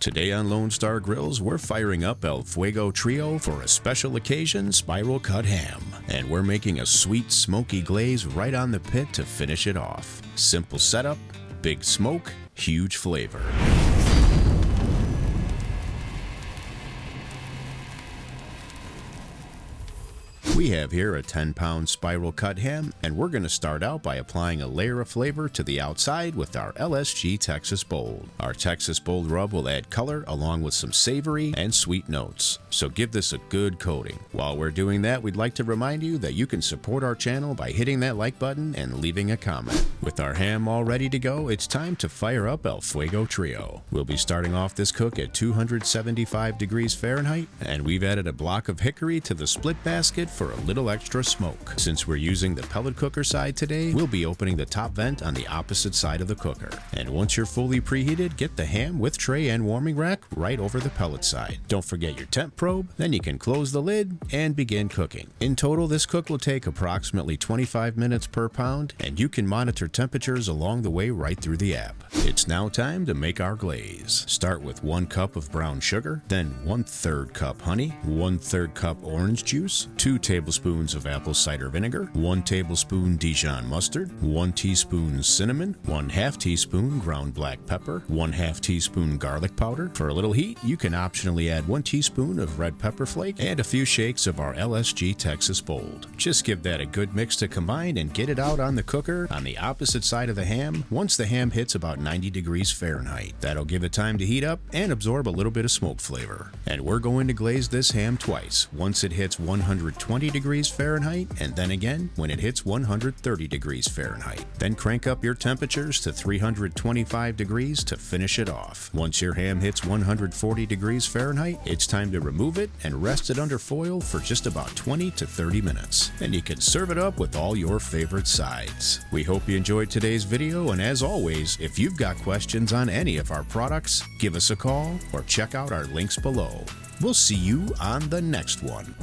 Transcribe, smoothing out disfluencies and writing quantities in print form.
Today on Lone Star Grills, we're firing up El Fuego Trio for a special occasion spiral cut ham. And we're making a sweet smoky glaze right on the pit to finish it off. Simple setup, big smoke, huge flavor. We have here a 10-pound spiral cut ham, and we're going to start out by applying a layer of flavor to the outside with our LSG Texas Bold. Our Texas Bold Rub will add color along with some savory and sweet notes, so give this a good coating. While we're doing that, we'd like to remind you that you can support our channel by hitting that like button and leaving a comment. With our ham all ready to go, it's time to fire up El Fuego Trio. We'll be starting off this cook at 275 degrees Fahrenheit, and we've added a block of hickory to the split basket for a little extra smoke. Since we're using the pellet cooker side today, we'll be opening the top vent on the opposite side of the cooker. And once you're fully preheated, get the ham with tray and warming rack right over the pellet side. Don't forget your temp probe, then you can close the lid and begin cooking. In total, this cook will take approximately 25 minutes per pound, and you can monitor temperatures along the way right through the app. It's now time to make our glaze. Start with 1 cup of brown sugar, then 1/3 cup honey, 1/3 cup orange juice, 2 tablespoons of apple cider vinegar, 1 tablespoon Dijon mustard, 1 teaspoon cinnamon, 1/2 teaspoon ground black pepper, 1/2 teaspoon garlic powder. For a little heat, you can optionally add 1 teaspoon of red pepper flake and a few shakes of our LSG Texas Bold. Just give that a good mix to combine and get it out on the cooker on the opposite side of the ham once the ham hits about 90 degrees Fahrenheit. That'll give it time to heat up and absorb a little bit of smoke flavor. And we're going to glaze this ham twice. Once it hits 120 degrees Fahrenheit, and then again when it hits 130 degrees Fahrenheit. Then crank up your temperatures to 325 degrees to finish it off. Once your ham hits 140 degrees Fahrenheit, it's time to remove it and rest it under foil for just about 20 to 30 minutes. Then you can serve it up with all your favorite sides. We hope you enjoyed today's video, and as always, if you've got questions on any of our products, give us a call or check out our links below. We'll see you on the next one.